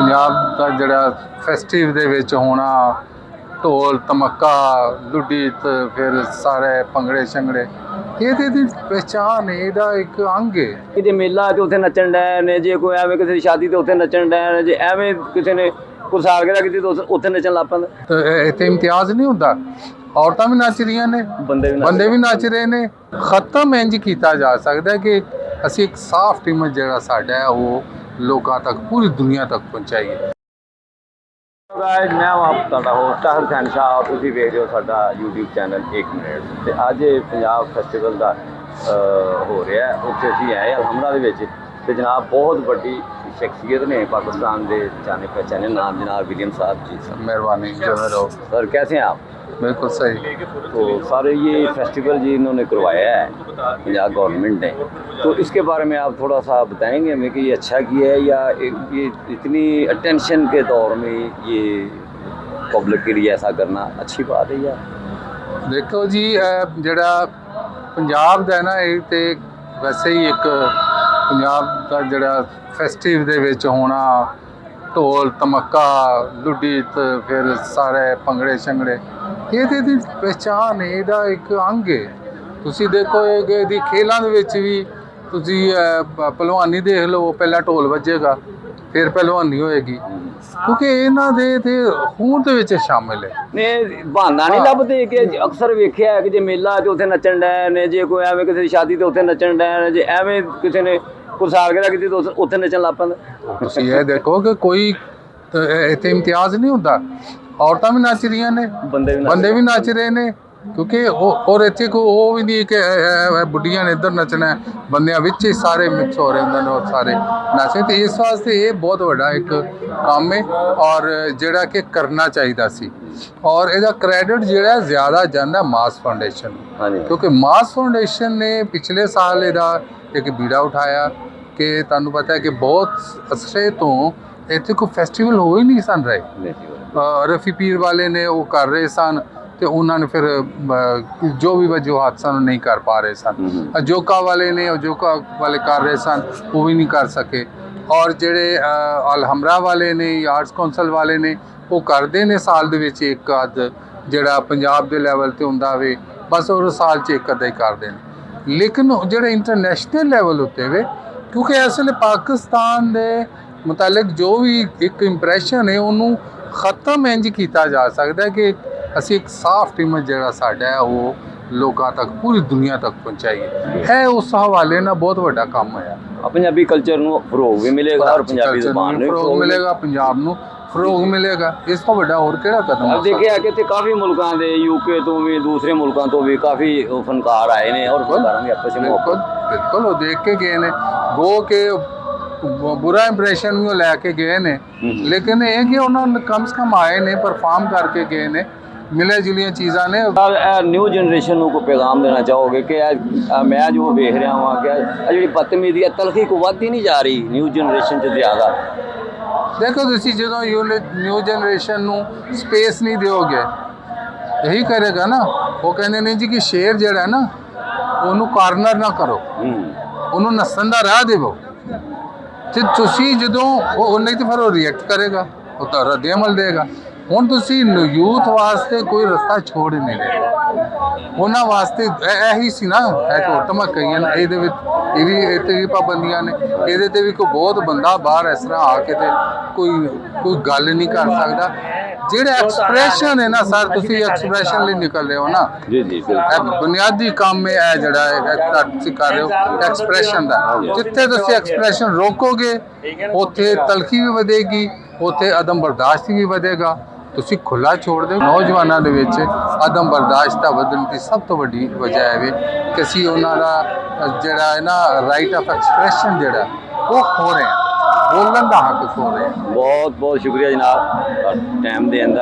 ਪੰਜਾਬ ਦਾ ਜਿਹੜਾ ਫੈਸਟਿਵ ਦੇ ਵਿੱਚ ਹੋਣਾ ਢੋਲ ਧਮੱਕਾ ਲੁੱਡੀ ਤੇ ਫਿਰ ਸਾਰੇ ਭੰਗੜੇ ਸ਼ੰਗੜੇ ਇਹਦੀ ਪਹਿਚਾਣ ਇਹਦਾ ਇੱਕ ਅੰਗ ਹੈ। ਕਿਤੇ ਮੇਲਾ ਤੇ ਉੱਥੇ ਨੱਚਣ ਡੈ ਨੇ, ਜੇ ਕੋਈ ਐਵੇਂ ਕਿਸੇ ਦੀ ਸ਼ਾਦੀ ਤੇ ਉੱਥੇ ਨੱਚਣ ਡੈ ਨੇ, ਜੇ ਐਵੇਂ ਕਿਸੇ ਨੇ ਕੋਈ ਸਾਲਗਿਰਾ ਕੀਤੀ ਤਾਂ ਉੱਥੇ ਨੱਚਣ ਲੱਗ ਪੈਂਦੇ। ਤੇ ਇੱਥੇ ਇਮਤਿਆਜ਼ ਨਹੀਂ ਹੁੰਦਾ, ਔਰਤਾਂ ਵੀ ਨੱਚ ਰਹੀਆਂ ਨੇ, ਬੰਦੇ ਵੀ ਨੱਚ ਰਹੇ ਨੇ। ਖਤਮ ਇੰਜ ਕੀਤਾ ਜਾ ਸਕਦਾ ਕਿ ਅਸੀਂ ਇੱਕ ਸਾਫ਼ ਇਮੇਜ ਜਿਹੜਾ ਸਾਡਾ ਹੈ ਉਹ ਲੋਕਾਂ ਤੱਕ, ਪੂਰੀ ਦੁਨੀਆ ਤੱਕ ਪਹੁੰਚਾਈਏ। ਮੈਂ ਤੁਹਾਡਾ ਹੋਸਟ ਹਰਸੈਨ ਸ਼ਾਹ, ਤੁਸੀਂ ਵੇਖ ਰਹੇ ਹੋ ਸਾਡਾ YouTube ਚੈਨਲ 1 ਮਿੰਟ। ਤੇ ਅੱਜ ਪੰਜਾਬ ਫੈਸਟੀਵਲ ਦਾ ਹੋ ਰਿਹਾ, ਉੱਥੇ ਅਸੀਂ ਆਏ ਅਲਹਮਰਾ ਦੇ ਵਿੱਚ। ਤੇ ਜਨਾਬ ਬਹੁਤ ਵੱਡੀ शख्सियत ने पाकिस्तान के जाने पहचाने, नाम जनाब विलियम साहब जी। मेहरबानी रहो सर, कैसे हैं आप? बिल्कुल सही। तो सर ये फेस्टिवल जी इन्होंने करवाया है पंजाब गवर्नमेंट ने, तो इसके बारे में आप थोड़ा सा बताएंगे हमें कि ये अच्छा किया है या ये इतनी अटेंशन के दौर में ये पब्लिक के लिए ऐसा करना अच्छी बात है? या देखो जी, जड़ा पंजाब का ना ये तो वैसे ही एक पंजाब का जड़ा ਫੈਸਟਿਵ ਦੇ ਵਿੱਚ ਹੋਣਾ ਢੋਲ ਧਮੱਕਾ ਲੁੱਡੀ ਤੇ ਫਿਰ ਸਾਰੇ ਭੰਗੜੇ ਸ਼ੰਗੜੇ ਇਹਦੀ ਪਹਿਚਾਣ ਹੈ, ਇਹਦਾ ਇੱਕ ਅੰਗ ਹੈ। ਤੁਸੀਂ ਦੇਖੋ ਇਹਦੀ ਖੇਲਾਂ ਦੇ ਵਿੱਚ ਵੀ ਤੁਸੀਂ ਪਹਿਲਵਾਨੀ ਦੇਖ ਲਓ, ਪਹਿਲਾਂ ਢੋਲ ਵੱਜੇਗਾ ਫਿਰ ਪਹਿਲਵਾਨੀ ਹੋਏਗੀ, ਕਿਉਂਕਿ ਇਹਨਾਂ ਦੇ ਤੇ ਖੂਨ ਦੇ ਵਿੱਚ ਸ਼ਾਮਿਲ ਹੈ। ਨੇ ਬਹਾਨਾ ਨਹੀਂ ਲੱਭਦੇ ਕਿ ਅਕਸਰ ਵੇਖਿਆ ਕਿ ਜੇ ਮੇਲਾ ਤੇ ਉੱਥੇ ਨੱਚਣ ਡੈ ਨੇ, ਜੇ ਕੋਈ ਐਵੇਂ ਕਿਸੇ ਦੀ ਸ਼ਾਦੀ ਤੇ ਉੱਥੇ ਨੱਚਣ ਡੈ ਨੇ, ਜੇ ਐਵੇਂ ਕਿਸੇ ਨੇ ਕੋਈ ਸਾਲਗਿਰਾ ਕੀਤੀ ਤਾਂ ਉੱਥੇ ਨੱਚਣ ਲੱਗ ਪੈਂਦੇ। ਤੁਸੀਂ ਇਹ ਦੇਖੋ ਕਿ ਕੋਈ ਇੱਥੇ ਇਮਤਿਆਜ਼ ਨਹੀਂ ਹੁੰਦਾ, ਔਰਤਾਂ ਵੀ ਨੱਚ ਰਹੀਆਂ ਨੇ, ਬੰਦੇ ਵੀ ਨੱਚ ਰਹੇ ਨੇ, ਕਿਉਂਕਿ ਔਰ ਇੱਥੇ ਕੋਈ ਉਹ ਵੀ ਨਹੀਂ ਕਿ ਬੁੱਢੀਆਂ ਨੇ ਇੱਧਰ ਨੱਚਣਾ, ਬੰਦਿਆਂ ਵਿੱਚ ਹੀ ਸਾਰੇ ਮਿਕਸ ਹੋ ਰਹੇ ਹੁੰਦੇ ਨੇ ਔਰ ਸਾਰੇ ਨੱਚਦੇ। ਤੇ ਇਸ ਵਾਸਤੇ ਇਹ ਬਹੁਤ ਵੱਡਾ ਇੱਕ ਕੰਮ ਹੈ ਔਰ ਜਿਹੜਾ ਕਿ ਕਰਨਾ ਚਾਹੀਦਾ ਸੀ। ਔਰ ਇਹਦਾ ਕ੍ਰੈਡਿਟ ਜਿਹੜਾ ਜ਼ਿਆਦਾ ਜਾਂਦਾ ਮਾਸ ਫਾਊਂਡੇਸ਼ਨ ਨੂੰ, ਕਿਉਂਕਿ ਮਾਸ ਫਾਊਂਡੇਸ਼ਨ ਨੇ ਪਿਛਲੇ ਸਾਲ ਇਹਦਾ ਇੱਕ ਬੀੜਾ ਉਠਾਇਆ ਕਿ ਤੁਹਾਨੂੰ ਪਤਾ ਹੈ ਕਿ ਬਹੁਤ ਅਰਸੇ ਤੋਂ ਇੱਥੇ ਕੋਈ ਫੈਸਟੀਵਲ ਹੋ ਹੀ ਨਹੀਂ ਸਨ ਰਹੇ। ਰਫੀ ਪੀਰ ਵਾਲੇ ਨੇ ਉਹ ਕਰ ਰਹੇ ਸਨ ਤੇ ਉਹਨਾਂ ਨੇ ਫਿਰ ਜੋ ਵੀ ਵਜੂਹਾਤ ਸਨ ਨਹੀਂ ਕਰ ਪਾ ਰਹੇ ਸਨ। ਅਜੋਕਾ ਵਾਲੇ ਨੇ ਅਜੋਕਾ ਵਾਲੇ ਕਰ ਰਹੇ ਸਨ, ਉਹ ਵੀ ਨਹੀਂ ਕਰ ਸਕੇ। ਔਰ ਜਿਹੜੇ ਅਲਹਮਰਾ ਵਾਲੇ ਨੇ, ਆਰਟਸ ਕੌਂਸਲ ਵਾਲੇ ਨੇ, ਉਹ ਕਰਦੇ ਨੇ ਸਾਲ ਦੇ ਵਿੱਚ ਇੱਕ ਅੱਧ ਜਿਹੜਾ ਪੰਜਾਬ ਦੇ ਲੈਵਲ 'ਤੇ ਹੁੰਦਾ ਵੇ, ਬਸ ਉਹ ਸਾਲ 'ਚ ਇੱਕ ਅੱਧਾ ਹੀ ਕਰਦੇ ਨੇ। ਲੇਕਿਨ ਜਿਹੜੇ ਇੰਟਰਨੈਸ਼ਨਲ ਲੈਵਲ ਉੱਤੇ ਵੇ, ਕਿਉਂਕਿ ਇਸ ਵੇਲੇ ਪਾਕਿਸਤਾਨ ਦੇ ਮੁਤਲਕ ਜੋ ਵੀ ਇੱਕ ਇੰਪ੍ਰੈਸ਼ਨ ਹੈ ਉਹਨੂੰ ਖਤਮ ਇੰਜ ਕੀਤਾ ਜਾ ਸਕਦਾ ਕਿ ਅਸੀਂ ਇੱਕ ਸਾਫ਼ ਇਮੇਜ ਜਿਹੜਾ ਸਾਡਾ ਹੈ ਉਹ ਲੋਕਾਂ ਤੱਕ, ਪੂਰੀ ਦੁਨੀਆ ਤੱਕ ਪਹੁੰਚਾਈਏ। ਹੈ ਉਸ ਹਵਾਲੇ ਨਾਲ ਬਹੁਤ ਵੱਡਾ ਕੰਮ ਹੋਇਆ। ਪੰਜਾਬੀ ਕਲਚਰ ਨੂੰ ਫਰੋਗ ਵੀ ਮਿਲੇਗਾ ਔਰ ਪੰਜਾਬੀ ਜ਼ਬਾਨ ਨੂੰ ਫਰੋਗ ਮਿਲੇਗਾ, ਪੰਜਾਬ ਨੂੰ ਫਰੋਗ ਮਿਲੇਗਾ। ਇਸ ਤੋਂ ਵੱਡਾ ਹੋਰ ਕਿਹੜਾ ਕਦਮ? ਦੇਖਿਆ ਕਿ ਇੱਥੇ ਕਾਫੀ ਮੁਲਕਾਂ ਦੇ, ਯੂਕੇ ਤੋਂ ਵੀ, ਦੂਸਰੇ ਮੁਲਕਾਂ ਤੋਂ ਵੀ ਕਾਫੀ ਫਨਕਾਰ ਆਏ ਨੇ ਔਰ ਫਨਕਾਰਾਂ ਦੀ ਆਪਸ ਵਿੱਚ ਬਿਲਕੁਲ ਉਹ ਦੇਖ ਕੇ ਗਏ ਨੇ, ਗੋ ਕੇ ਬੁਰਾ ਇੰਪ੍ਰੈਸ਼ਨ ਵੀ ਉਹ ਲੈ ਕੇ ਗਏ ਨੇ। ਲੇਕਿਨ ਇਹ ਕਿ ਉਹਨਾਂ ਨੇ ਕਮ ਸੇ ਕਮ ਆਏ ਨੇ, ਪਰਫਾਰਮ ਕਰਕੇ ਗਏ ਨੇ, ਮਿਲੇ ਜੁਲੀਆਂ ਚੀਜ਼ਾਂ ਨੇ। ਨਿਊ ਜਨਰੇਸ਼ਨ ਨੂੰ ਕੋਈ ਪੈਗਾਮ ਦੇਣਾ ਚਾਹੋਗੇ ਕਿ ਮੈਂ ਜੋ ਵੇਖ ਰਿਹਾ ਹਾਂ ਕਿ ਜਿਹੜੀ ਬਦਤਮੀਜ਼ੀ, ਤਲਖੀ ਕੋ ਵੱਧਦੀ ਨਹੀਂ ਜਾ ਰਹੀ ਨਿਊ ਜਨਰੇਸ਼ਨ 'ਚ ਜ਼ਿਆਦਾ? ਦੇਖੋ ਤੁਸੀਂ ਜਦੋਂ ਨਿਊ ਜਨਰੇਸ਼ਨ ਨੂੰ ਸਪੇਸ ਨਹੀਂ ਦਿਓਗੇ, ਇਹੀ ਕਰੇਗਾ ਨਾ। ਉਹ ਕਹਿੰਦੇ ਨੇ ਜੀ ਕਿ ਸ਼ੇਰ ਜਿਹੜਾ ਨਾ ਉਹਨੂੰ ਕਾਰਨਰ ਨਾ ਕਰੋ, ਉਹਨੂੰ ਨੱਸਣ ਦਾ ਰਾਹ ਦੇਵੋ। ਤੇ ਤੁਸੀਂ ਜਦੋਂ ਉਹ ਨਹੀਂ ਤਾਂ ਫਿਰ ਉਹ ਰਿਐਕਟ ਕਰੇਗਾ, ਉਹ ਤਾਂ ਰੱਦ ਅਮਲ ਦੇਗਾ। ਹੁਣ ਤੁਸੀਂ ਯੂਥ ਵਾਸਤੇ ਕੋਈ ਰਸਤਾ ਛੋੜ ਨਹੀਂ ਰਹੇ, ਉਹਨਾਂ ਵਾਸਤੇ ਇਹੀ ਸੀ ਨਾ। ਇਹ ਟੋਟਮਾ ਕਈਆਂ ਨੇ ਇਹਦੇ ਵਿੱਚ ਇਹਤੇ ਵੀ ਪਾਬੰਦੀਆਂ ਨੇ, ਇਹਦੇ ਤੇ ਵੀ ਕੋਈ ਬਹੁਤ ਬੰਦਾ ਬਾਹਰ ਇਸ ਤਰ੍ਹਾਂ ਆ ਕੇ ਤੇ ਕੋਈ ਗੱਲ ਨਹੀਂ ਕਰ ਸਕਦਾ। ਜਿਹੜਾ ਐਕਸਪ੍ਰੈਸ਼ਨ ਹੈ ਨਾ ਸਰ, ਤੁਸੀਂ ਐਕਸਪ੍ਰੈਸ਼ਨ ਲਈ ਨਿਕਲ ਰਹੇ ਹੋ ਨਾ, ਬੁਨਿਆਦੀ ਕੰਮ ਹੈ ਜਿਹੜਾ ਤੁਸੀਂ ਕਰ ਰਹੇ ਹੋ ਐਕਸਪ੍ਰੈਸ਼ਨ ਦਾ। ਜਿੱਥੇ ਤੁਸੀਂ ਐਕਸਪ੍ਰੈਸ਼ਨ ਰੋਕੋਗੇ ਉੱਥੇ ਤਲਖੀ ਵੀ ਵਧੇਗੀ, ਉੱਥੇ ਅਦਮ ਬਰਦਾਸ਼ਤ ਵੀ ਵਧੇਗਾ। ਤੁਸੀਂ ਖੁੱਲ੍ਹਾ ਛੋੜ ਦਿਓ। ਨੌਜਵਾਨਾਂ ਦੇ ਵਿੱਚ ਅਦਮ ਬਰਦਾਸ਼ਤ ਦਾ ਵਧਣ ਦੀ ਸਭ ਤੋਂ ਵੱਡੀ ਵਜ੍ਹਾ ਹੈ ਕਿ ਅਸੀਂ ਉਹਨਾਂ ਦਾ ਜਿਹੜਾ ਹੈ ਨਾ ਰਾਈਟ ਆਫ ਐਕਸਪ੍ਰੈਸ਼ਨ ਜਿਹੜਾ ਉਹ ਖੋ ਰਹੇ ਹਾਂ, ਬੋਲਣ ਦਾ ਹੱਕ ਖੋ ਰਹੇ ਹਾਂ। ਬਹੁਤ ਬਹੁਤ ਸ਼ੁਕਰੀਆ ਜਨਾਬ, ਟਾਈਮ ਦੇਣ ਦਾ।